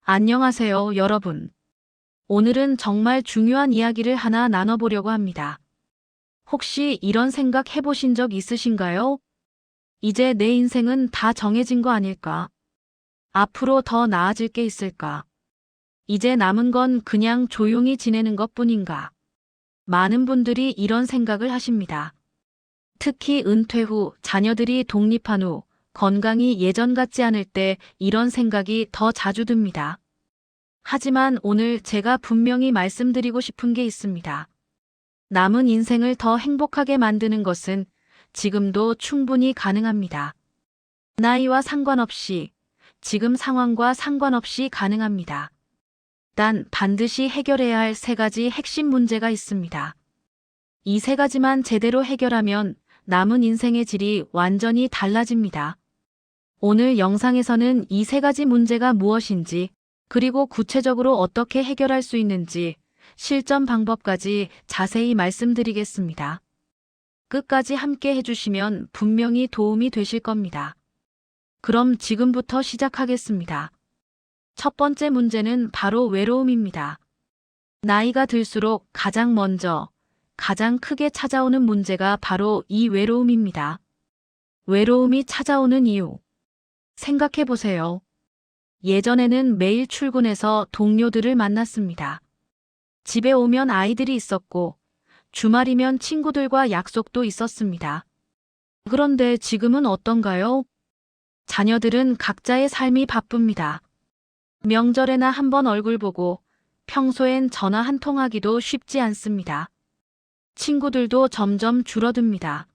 안녕하세요, 여러분. 오늘은 정말 중요한 이야기를 하나 나눠보려고 합니다. 혹시 이런 생각 해보신 적 있으신가요? 이제 내 인생은 다 정해진 거 아닐까? 앞으로 더 나아질 게 있을까? 이제 남은 건 그냥 조용히 지내는 것뿐인가? 많은 분들이 이런 생각을 하십니다. 특히 은퇴 후, 자녀들이 독립한 후, 건강이 예전 같지 않을 때 이런 생각이 더 자주 듭니다. 하지만 오늘 제가 분명히 말씀드리고 싶은 게 있습니다. 남은 인생을 더 행복하게 만드는 것은 지금도 충분히 가능합니다. 나이와 상관없이, 지금 상황과 상관없이 가능합니다. 단 반드시 해결해야 할 세 가지 핵심 문제가 있습니다. 이 세 가지만 제대로 해결하면 남은 인생의 질이 완전히 달라집니다. 오늘 영상에서는 이 세 가지 문제가 무엇인지, 그리고 구체적으로 어떻게 해결할 수 있는지, 실전 방법까지 자세히 말씀드리겠습니다. 끝까지 함께 해주시면 분명히 도움이 되실 겁니다. 그럼 지금부터 시작하겠습니다. 첫 번째 문제는 바로 외로움입니다. 나이가 들수록 가장 먼저, 가장 크게 찾아오는 문제가 바로 이 외로움입니다. 외로움이 찾아오는 이유. 생각해 보세요. 예전에는 매일 출근해서 동료들을 만났습니다. 집에 오면 아이들이 있었고, 주말이면 친구들과 약속도 있었습니다. 그런데 지금은 어떤가요? 자녀들은 각자의 삶이 바쁩니다. 명절에나 한번 얼굴 보고, 평소엔 전화 한 통하기도 쉽지 않습니다. 친구들도 점점 줄어듭니다.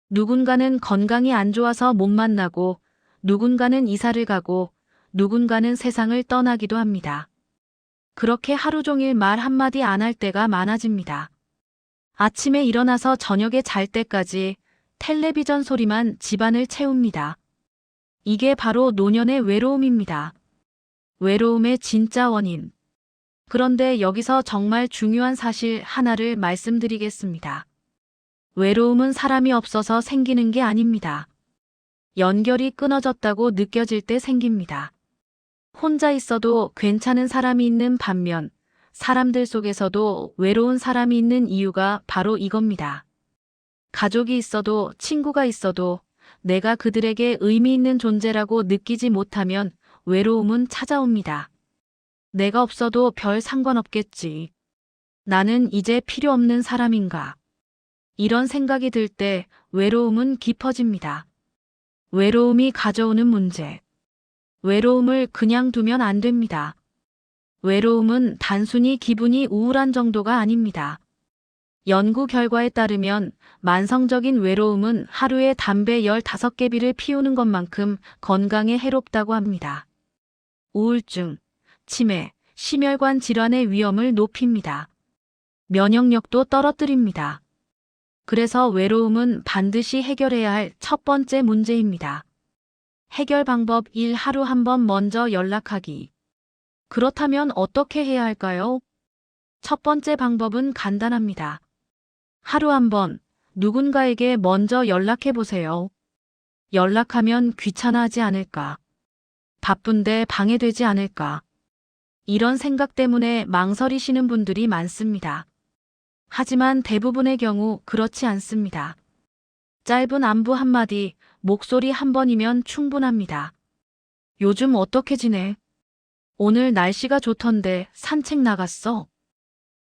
누군가는 건강이 안 좋아서 못 만나고, 누군가는 이사를 가고, 누군가는 세상을 떠나기도 합니다. 그렇게 하루 종일 말 한마디 안 할 때가 많아집니다. 아침에 일어나서 저녁에 잘 때까지 텔레비전 소리만 집안을 채웁니다. 이게 바로 노년의 외로움입니다. 외로움의 진짜 원인. 그런데 여기서 정말 중요한 사실 하나를 말씀드리겠습니다. 외로움은 사람이 없어서 생기는 게 아닙니다. 연결이 끊어졌다고 느껴질 때 생깁니다. 혼자 있어도 괜찮은 사람이 있는 반면 사람들 속에서도 외로운 사람이 있는 이유가 바로 이겁니다. 가족이 있어도 친구가 있어도 내가 그들에게 의미 있는 존재라고 느끼지 못하면 외로움은 찾아옵니다. 내가 없어도 별 상관없겠지. 나는 이제 필요 없는 사람인가. 이런 생각이 들 때 외로움은 깊어집니다. 외로움이 가져오는 문제. 외로움을 그냥 두면 안 됩니다. 외로움은 단순히 기분이 우울한 정도가 아닙니다. 연구 결과에 따르면 만성적인 외로움은 하루에 담배 15개비를 피우는 것만큼 건강에 해롭다고 합니다. 우울증, 치매, 심혈관 질환의 위험을 높입니다. 면역력도 떨어뜨립니다. 그래서 외로움은 반드시 해결해야 할 첫 번째 문제입니다. 해결 방법 1. 하루 한 번 먼저 연락하기. 그렇다면 어떻게 해야 할까요? 첫 번째 방법은 간단합니다. 하루 한 번 누군가에게 먼저 연락해 보세요. 연락하면 귀찮아하지 않을까? 바쁜데 방해되지 않을까? 이런 생각 때문에 망설이시는 분들이 많습니다. 하지만 대부분의 경우 그렇지 않습니다. 짧은 안부 한마디, 목소리 한 번이면 충분합니다. 요즘 어떻게 지내? 오늘 날씨가 좋던데 산책 나갔어?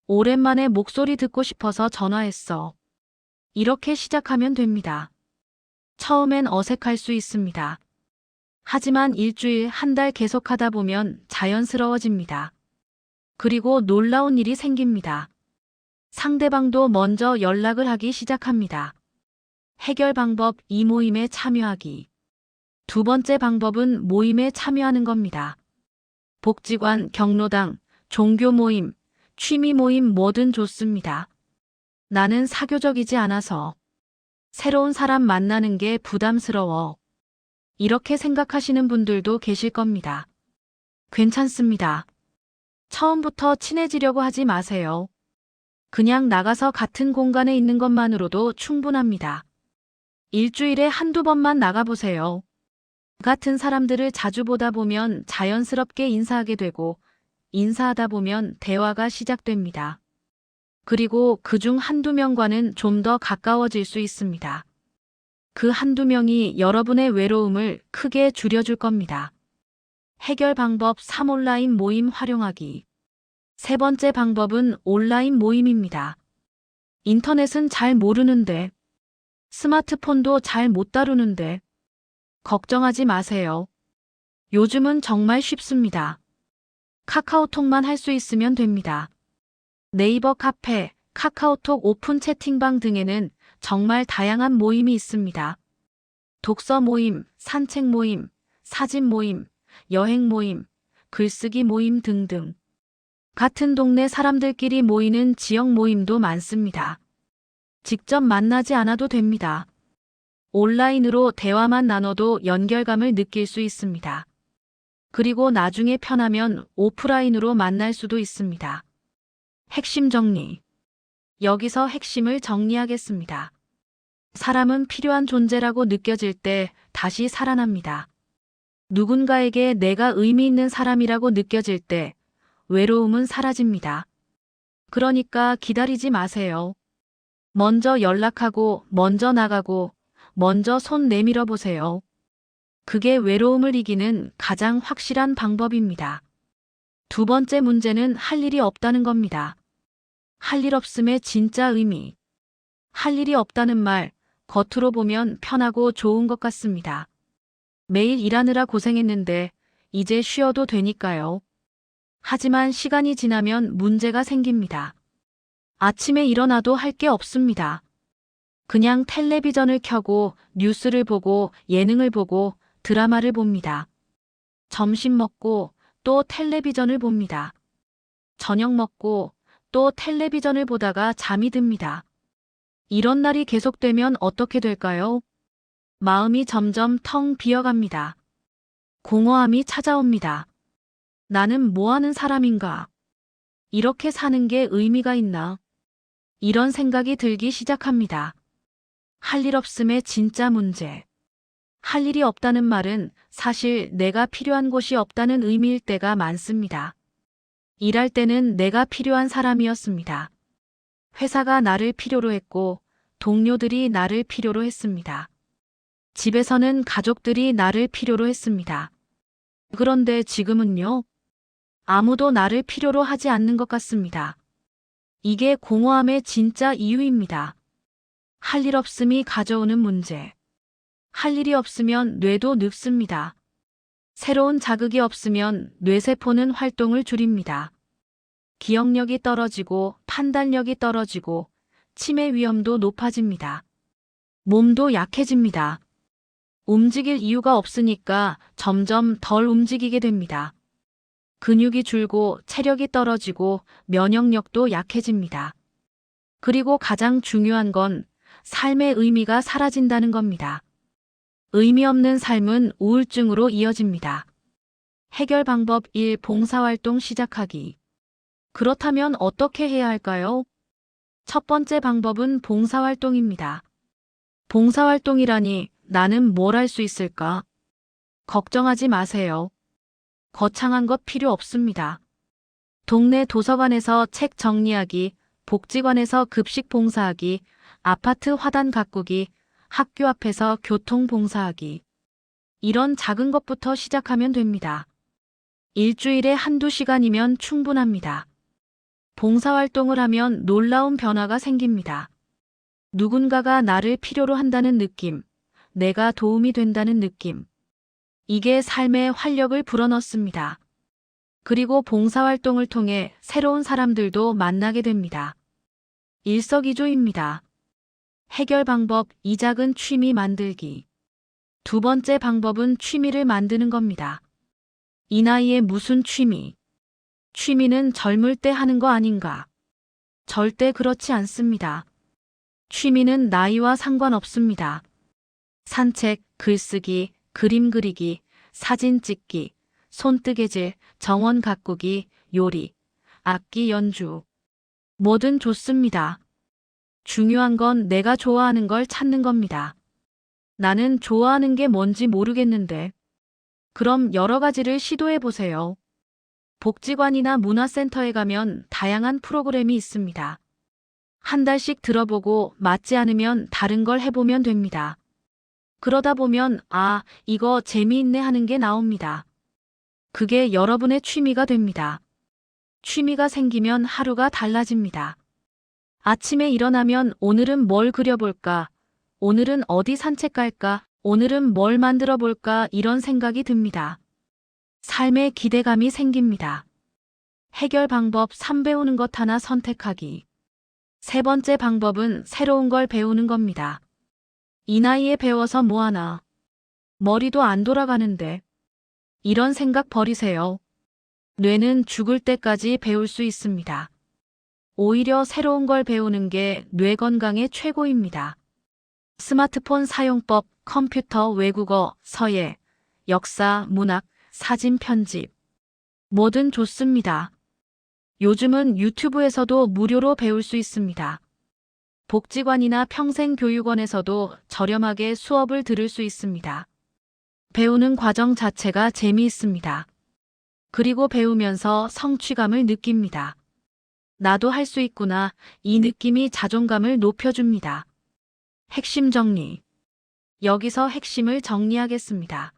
오랜만에 목소리 듣고 싶어서 전화했어. 이렇게 시작하면 됩니다. 처음엔 어색할 수 있습니다. 하지만 일주일, 한 달 계속하다 보면 자연스러워집니다. 그리고 놀라운 일이 생깁니다. 상대방도 먼저 연락을 하기 시작합니다. 해결 방법 2. 모임에 참여하기. 두 번째 방법은 모임에 참여하는 겁니다. 복지관, 경로당, 종교 모임, 취미 모임 뭐든 좋습니다. 나는 사교적이지 않아서 새로운 사람 만나는 게 부담스러워. 이렇게 생각하시는 분들도 계실 겁니다. 괜찮습니다. 처음부터 친해지려고 하지 마세요. 그냥 나가서 같은 공간에 있는 것만으로도 충분합니다. 일주일에 한두 번만 나가보세요. 같은 사람들을 자주 보다 보면 자연스럽게 인사하게 되고 인사하다 보면 대화가 시작됩니다. 그리고 그중 한두 명과는 좀 더 가까워질 수 있습니다. 그 한두 명이 여러분의 외로움을 크게 줄여줄 겁니다. 해결 방법 3. 온라인 모임 활용하기. 세 번째 방법은 온라인 모임입니다. 인터넷은 잘 모르는데, 스마트폰도 잘 못 다루는데, 걱정하지 마세요. 요즘은 정말 쉽습니다. 카카오톡만 할 수 있으면 됩니다. 네이버 카페, 카카오톡 오픈 채팅방 등에는 정말 다양한 모임이 있습니다. 독서 모임, 산책 모임, 사진 모임, 여행 모임, 글쓰기 모임 등등. 같은 동네 사람들끼리 모이는 지역 모임도 많습니다. 직접 만나지 않아도 됩니다. 온라인으로 대화만 나눠도 연결감을 느낄 수 있습니다. 그리고 나중에 편하면 오프라인으로 만날 수도 있습니다. 핵심 정리. 여기서 핵심을 정리하겠습니다. 사람은 필요한 존재라고 느껴질 때 다시 살아납니다. 누군가에게 내가 의미 있는 사람이라고 느껴질 때 외로움은 사라집니다. 그러니까 기다리지 마세요. 먼저 연락하고, 먼저 나가고, 먼저 손 내밀어 보세요. 그게 외로움을 이기는 가장 확실한 방법입니다. 두 번째 문제는 할 일이 없다는 겁니다. 할 일 없음의 진짜 의미. 할 일이 없다는 말, 겉으로 보면 편하고 좋은 것 같습니다. 매일 일하느라 고생했는데 이제 쉬어도 되니까요. 하지만 시간이 지나면 문제가 생깁니다. 아침에 일어나도 할 게 없습니다. 그냥 텔레비전을 켜고 뉴스를 보고 예능을 보고 드라마를 봅니다. 점심 먹고 또 텔레비전을 봅니다. 저녁 먹고 또 텔레비전을 보다가 잠이 듭니다. 이런 날이 계속되면 어떻게 될까요? 마음이 점점 텅 비어갑니다. 공허함이 찾아옵니다. 나는 뭐 하는 사람인가? 이렇게 사는 게 의미가 있나? 이런 생각이 들기 시작합니다. 할 일 없음의 진짜 문제. 할 일이 없다는 말은 사실 내가 필요한 곳이 없다는 의미일 때가 많습니다. 일할 때는 내가 필요한 사람이었습니다. 회사가 나를 필요로 했고 동료들이 나를 필요로 했습니다. 집에서는 가족들이 나를 필요로 했습니다. 그런데 지금은요? 아무도 나를 필요로 하지 않는 것 같습니다. 이게 공허함의 진짜 이유입니다. 할 일 없음이 가져오는 문제. 할 일이 없으면 뇌도 늙습니다. 새로운 자극이 없으면 뇌세포는 활동을 줄입니다. 기억력이 떨어지고 판단력이 떨어지고 치매 위험도 높아집니다. 몸도 약해집니다. 움직일 이유가 없으니까 점점 덜 움직이게 됩니다. 근육이 줄고 체력이 떨어지고 면역력도 약해집니다. 그리고 가장 중요한 건 삶의 의미가 사라진다는 겁니다. 의미 없는 삶은 우울증으로 이어집니다. 해결 방법 1. 봉사활동 시작하기. 그렇다면 어떻게 해야 할까요? 첫 번째 방법은 봉사활동입니다. 봉사활동이라니 나는 뭘 할 수 있을까? 걱정하지 마세요. 거창한 것 필요 없습니다. 동네 도서관에서 책 정리하기, 복지관에서 급식 봉사하기, 아파트 화단 가꾸기, 학교 앞에서 교통 봉사하기. 이런 작은 것부터 시작하면 됩니다. 일주일에 한두 시간이면 충분합니다. 봉사활동을 하면 놀라운 변화가 생깁니다. 누군가가 나를 필요로 한다는 느낌, 내가 도움이 된다는 느낌. 이게 삶에 활력을 불어넣습니다. 그리고 봉사활동을 통해 새로운 사람들도 만나게 됩니다. 일석이조입니다. 해결 방법 2. 작은 취미 만들기. 두 번째 방법은 취미를 만드는 겁니다. 이 나이에 무슨 취미? 취미는 젊을 때 하는 거 아닌가? 절대 그렇지 않습니다. 취미는 나이와 상관없습니다. 산책, 글쓰기, 그림 그리기, 사진 찍기, 손뜨개질, 정원 가꾸기, 요리, 악기 연주. 뭐든 좋습니다. 중요한 건 내가 좋아하는 걸 찾는 겁니다. 나는 좋아하는 게 뭔지 모르겠는데 그럼 여러 가지를 시도해 보세요. 복지관이나 문화센터에 가면 다양한 프로그램이 있습니다. 한 달씩 들어보고 맞지 않으면 다른 걸 해보면 됩니다. 그러다 보면 이거 재미있네 하는 게 나옵니다. 그게 여러분의 취미가 됩니다. 취미가 생기면 하루가 달라집니다. 아침에 일어나면 오늘은 뭘 그려볼까? 오늘은 어디 산책 갈까? 오늘은 뭘 만들어 볼까? 이런 생각이 듭니다. 삶에 기대감이 생깁니다. 해결 방법 3 배우는 것 하나 선택하기. 세 번째 방법은 새로운 걸 배우는 겁니다. 이 나이에 배워서 뭐하나? 머리도 안 돌아가는데. 이런 생각 버리세요. 뇌는 죽을 때까지 배울 수 있습니다. 오히려 새로운 걸 배우는 게 뇌 건강에 최고입니다. 스마트폰 사용법, 컴퓨터, 외국어, 서예, 역사, 문학, 사진 편집. 뭐든 좋습니다. 요즘은 유튜브에서도 무료로 배울 수 있습니다. 복지관이나 평생교육원에서도 저렴하게 수업을 들을 수 있습니다. 배우는 과정 자체가 재미있습니다. 그리고 배우면서 성취감을 느낍니다. 나도 할 수 있구나. 이 느낌이 자존감을 높여줍니다. 핵심 정리. 여기서 핵심을 정리하겠습니다.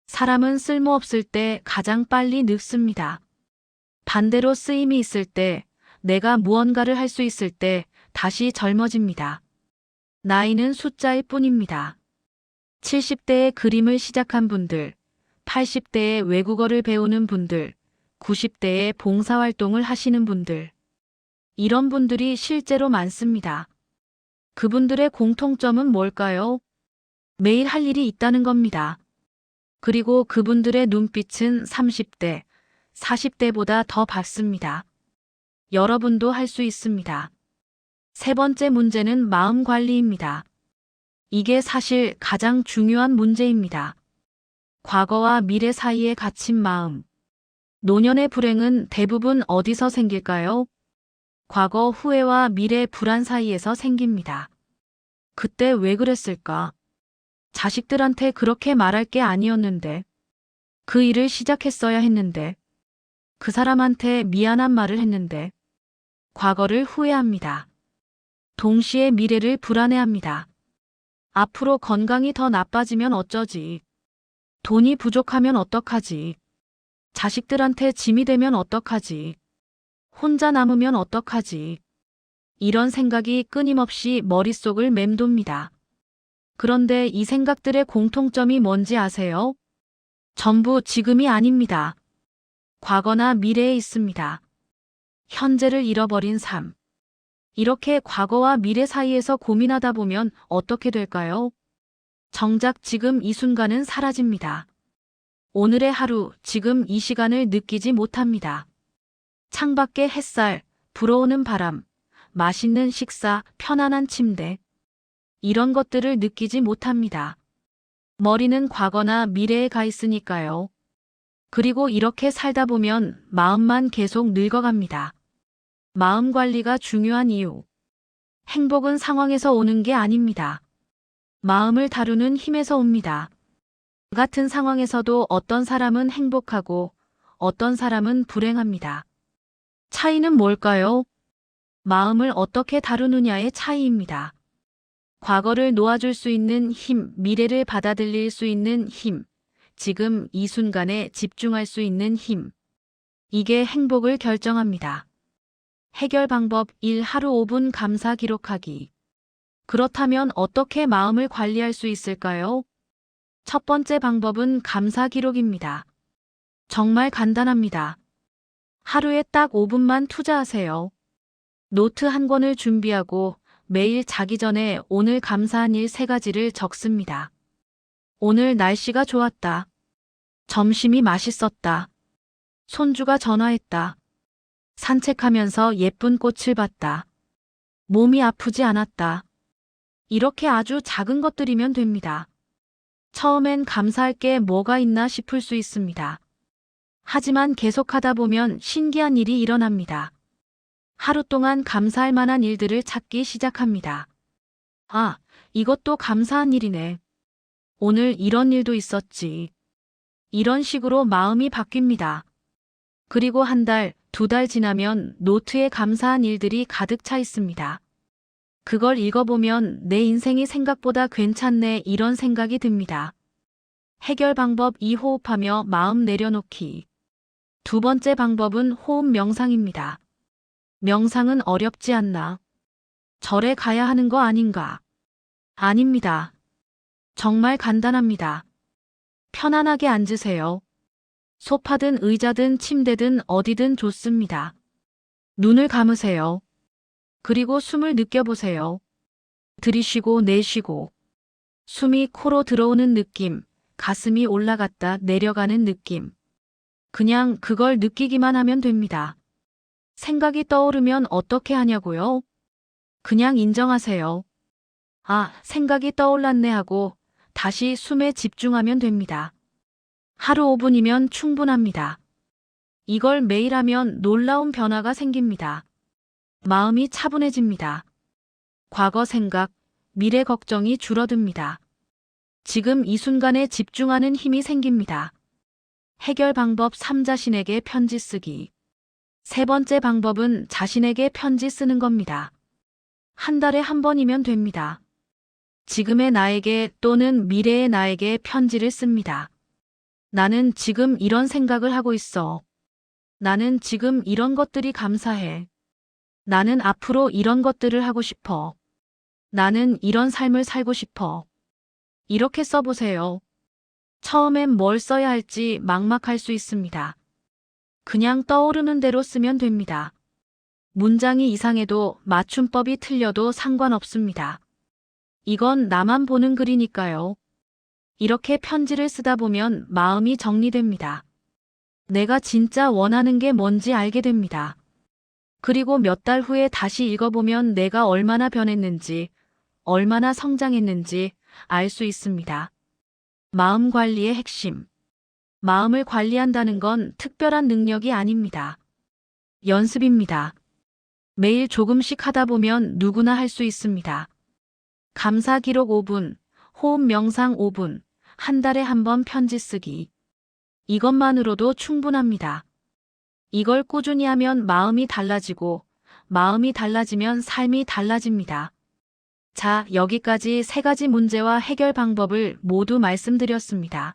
사람은 쓸모없을 때 가장 빨리 늙습니다. 반대로 쓰임이 있을 때, 내가 무언가를 할 수 있을 때 다시 젊어집니다. 나이는 숫자일 뿐입니다. 70대에 그림을 시작한 분들, 80대에 외국어를 배우는 분들, 90대에 봉사활동을 하시는 분들. 이런 분들이 실제로 많습니다. 그분들의 공통점은 뭘까요? 매일 할 일이 있다는 겁니다. 그리고 그분들의 눈빛은 30대, 40대보다 더 밝습니다. 여러분도 할 수 있습니다. 세 번째 문제는 마음 관리입니다. 이게 사실 가장 중요한 문제입니다. 과거와 미래 사이에 갇힌 마음. 노년의 불행은 대부분 어디서 생길까요? 과거 후회와 미래 불안 사이에서 생깁니다. 그때 왜 그랬을까? 자식들한테 그렇게 말할 게 아니었는데. 그 일을 시작했어야 했는데. 그 사람한테 미안한 말을 했는데. 과거를 후회합니다. 동시에 미래를 불안해합니다. 앞으로 건강이 더 나빠지면 어쩌지? 돈이 부족하면 어떡하지? 자식들한테 짐이 되면 어떡하지? 혼자 남으면 어떡하지? 이런 생각이 끊임없이 머릿속을 맴돕니다. 그런데 이 생각들의 공통점이 뭔지 아세요? 전부 지금이 아닙니다. 과거나 미래에 있습니다. 현재를 잃어버린 삶. 이렇게 과거와 미래 사이에서 고민하다 보면 어떻게 될까요? 정작 지금 이 순간은 사라집니다. 오늘의 하루, 지금 이 시간을 느끼지 못합니다. 창밖의 햇살, 불어오는 바람, 맛있는 식사, 편안한 침대. 이런 것들을 느끼지 못합니다. 머리는 과거나 미래에 가 있으니까요. 그리고 이렇게 살다 보면 마음만 계속 늙어갑니다. 마음 관리가 중요한 이유. 행복은 상황에서 오는 게 아닙니다. 마음을 다루는 힘에서 옵니다. 같은 상황에서도 어떤 사람은 행복하고 어떤 사람은 불행합니다. 차이는 뭘까요? 마음을 어떻게 다루느냐의 차이입니다. 과거를 놓아줄 수 있는 힘, 미래를 받아들일 수 있는 힘, 지금 이 순간에 집중할 수 있는 힘. 이게 행복을 결정합니다. 해결 방법 1. 하루 5분 감사 기록하기. 그렇다면 어떻게 마음을 관리할 수 있을까요? 첫 번째 방법은 감사 기록입니다. 정말 간단합니다. 하루에 딱 5분만 투자하세요. 노트 한 권을 준비하고 매일 자기 전에 오늘 감사한 일 3가지를 적습니다. 오늘 날씨가 좋았다. 점심이 맛있었다. 손주가 전화했다. 산책하면서 예쁜 꽃을 봤다. 몸이 아프지 않았다. 이렇게 아주 작은 것들이면 됩니다. 처음엔 감사할 게 뭐가 있나 싶을 수 있습니다. 하지만 계속하다 보면 신기한 일이 일어납니다. 하루 동안 감사할 만한 일들을 찾기 시작합니다. 이것도 감사한 일이네. 오늘 이런 일도 있었지. 이런 식으로 마음이 바뀝니다. 그리고 한 달, 두 달 지나면 노트에 감사한 일들이 가득 차 있습니다. 그걸 읽어보면 내 인생이 생각보다 괜찮네 이런 생각이 듭니다. 해결 방법 2. 호흡하며 마음 내려놓기. 두 번째 방법은 호흡 명상입니다. 명상은 어렵지 않나? 절에 가야 하는 거 아닌가? 아닙니다. 정말 간단합니다. 편안하게 앉으세요. 소파든 의자든 침대든 어디든 좋습니다. 눈을 감으세요. 그리고 숨을 느껴보세요. 들이쉬고 내쉬고. 숨이 코로 들어오는 느낌, 가슴이 올라갔다 내려가는 느낌. 그냥 그걸 느끼기만 하면 됩니다. 생각이 떠오르면 어떻게 하냐고요? 그냥 인정하세요. 아, 생각이 떠올랐네 하고 다시 숨에 집중하면 됩니다. 하루 5분이면 충분합니다. 이걸 매일 하면 놀라운 변화가 생깁니다. 마음이 차분해집니다. 과거 생각, 미래 걱정이 줄어듭니다. 지금 이 순간에 집중하는 힘이 생깁니다. 해결 방법 3. 자신에게 편지 쓰기. 세 번째 방법은 자신에게 편지 쓰는 겁니다. 한 달에 한 번이면 됩니다. 지금의 나에게 또는 미래의 나에게 편지를 씁니다. 나는 지금 이런 생각을 하고 있어. 나는 지금 이런 것들이 감사해. 나는 앞으로 이런 것들을 하고 싶어. 나는 이런 삶을 살고 싶어. 이렇게 써보세요. 처음엔 뭘 써야 할지 막막할 수 있습니다. 그냥 떠오르는 대로 쓰면 됩니다. 문장이 이상해도 맞춤법이 틀려도 상관없습니다. 이건 나만 보는 글이니까요. 이렇게 편지를 쓰다 보면 마음이 정리됩니다. 내가 진짜 원하는 게 뭔지 알게 됩니다. 그리고 몇 달 후에 다시 읽어보면 내가 얼마나 변했는지, 얼마나 성장했는지 알 수 있습니다. 마음 관리의 핵심. 마음을 관리한다는 건 특별한 능력이 아닙니다. 연습입니다. 매일 조금씩 하다 보면 누구나 할 수 있습니다. 감사 기록 5분, 호흡 명상 5분, 한 달에 한 번 편지 쓰기. 이것만으로도 충분합니다. 이걸 꾸준히 하면 마음이 달라지고, 마음이 달라지면 삶이 달라집니다. 자, 여기까지 3가지 문제와 해결 방법을 모두 말씀드렸습니다.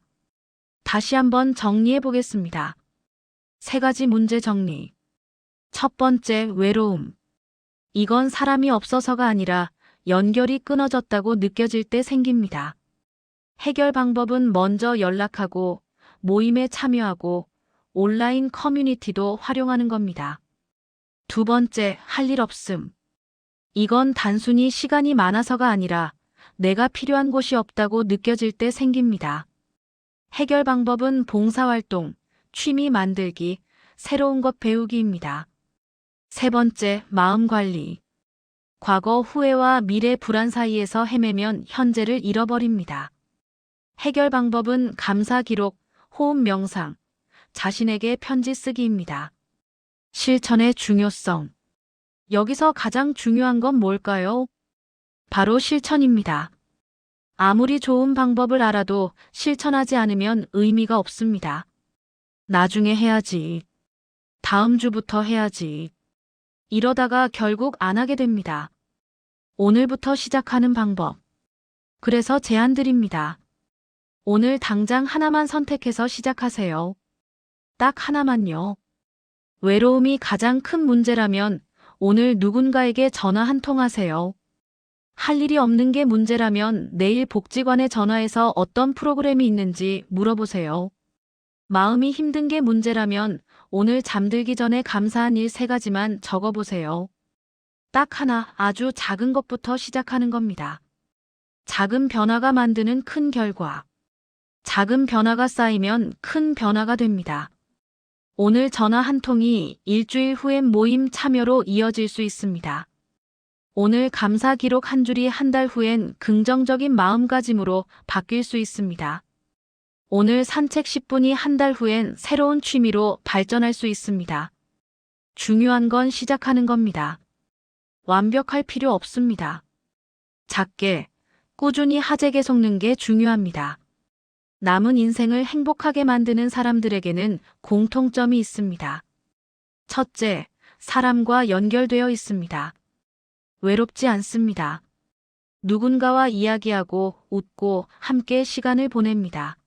다시 한번 정리해 보겠습니다. 3가지 문제 정리. 첫 번째, 외로움. 이건 사람이 없어서가 아니라 연결이 끊어졌다고 느껴질 때 생깁니다. 해결 방법은 먼저 연락하고, 모임에 참여하고, 온라인 커뮤니티도 활용하는 겁니다. 두 번째, 할 일 없음. 이건 단순히 시간이 많아서가 아니라 내가 필요한 곳이 없다고 느껴질 때 생깁니다. 해결 방법은 봉사활동, 취미 만들기, 새로운 것 배우기입니다. 세 번째, 마음 관리. 과거 후회와 미래 불안 사이에서 헤매면 현재를 잃어버립니다. 해결 방법은 감사 기록, 호흡 명상, 자신에게 편지 쓰기입니다. 실천의 중요성. 여기서 가장 중요한 건 뭘까요? 바로 실천입니다. 아무리 좋은 방법을 알아도 실천하지 않으면 의미가 없습니다. 나중에 해야지. 다음 주부터 해야지. 이러다가 결국 안 하게 됩니다. 오늘부터 시작하는 방법. 그래서 제안 드립니다. 오늘 당장 하나만 선택해서 시작하세요. 딱 하나만요. 외로움이 가장 큰 문제라면 오늘 누군가에게 전화 한 통 하세요. 할 일이 없는 게 문제라면 내일 복지관에 전화해서 어떤 프로그램이 있는지 물어보세요. 마음이 힘든 게 문제라면 오늘 잠들기 전에 감사한 일 3가지만 적어보세요. 딱 하나, 아주 작은 것부터 시작하는 겁니다. 작은 변화가 만드는 큰 결과. 작은 변화가 쌓이면 큰 변화가 됩니다. 오늘 전화 한 통이 일주일 후엔 모임 참여로 이어질 수 있습니다. 오늘 감사 기록 한 줄이 한 달 후엔 긍정적인 마음가짐으로 바뀔 수 있습니다. 오늘 산책 10분이 한 달 후엔 새로운 취미로 발전할 수 있습니다. 중요한 건 시작하는 겁니다. 완벽할 필요 없습니다. 작게, 꾸준히 하재개 속는 게 중요합니다. 남은 인생을 행복하게 만드는 사람들에게는 공통점이 있습니다. 첫째, 사람과 연결되어 있습니다. 외롭지 않습니다. 누군가와 이야기하고 웃고 함께 시간을 보냅니다.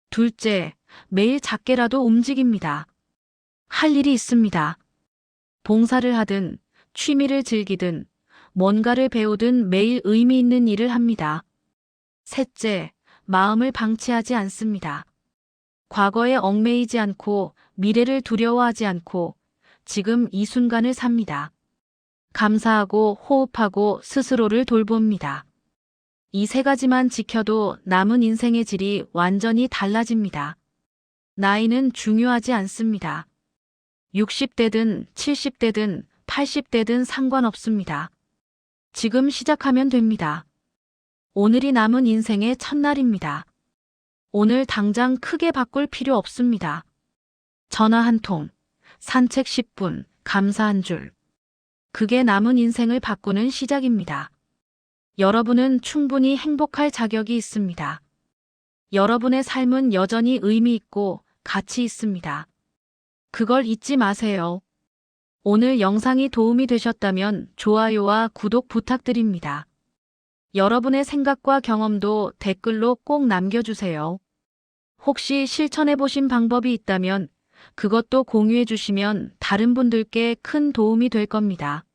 둘째, 매일 작게라도 움직입니다. 할 일이 있습니다. 봉사를 하든, 취미를 즐기든, 뭔가를 배우든 매일 의미 있는 일을 합니다. 셋째, 마음을 방치하지 않습니다. 과거에 얽매이지 않고 미래를 두려워하지 않고 지금 이 순간을 삽니다. 감사하고 호흡하고 스스로를 돌봅니다. 이 세 가지만 지켜도 남은 인생의 질이 완전히 달라집니다. 나이는 중요하지 않습니다. 60대든 70대든 80대든 상관없습니다. 지금 시작하면 됩니다. 오늘이 남은 인생의 첫날입니다. 오늘 당장 크게 바꿀 필요 없습니다. 전화 한 통, 산책 10분, 감사 한 줄. 그게 남은 인생을 바꾸는 시작입니다. 여러분은 충분히 행복할 자격이 있습니다. 여러분의 삶은 여전히 의미 있고 가치 있습니다. 그걸 잊지 마세요. 오늘 영상이 도움이 되셨다면 좋아요와 구독 부탁드립니다. 여러분의 생각과 경험도 댓글로 꼭 남겨주세요. 혹시 실천해보신 방법이 있다면 그것도 공유해주시면 다른 분들께 큰 도움이 될 겁니다.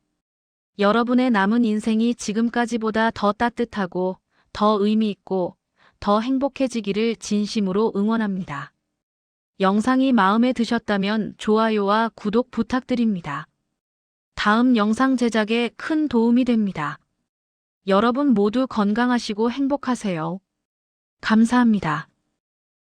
여러분의 남은 인생이 지금까지보다 더 따뜻하고 더 의미 있고 더 행복해지기를 진심으로 응원합니다. 영상이 마음에 드셨다면 좋아요와 구독 부탁드립니다. 다음 영상 제작에 큰 도움이 됩니다. 여러분 모두 건강하시고 행복하세요. 감사합니다.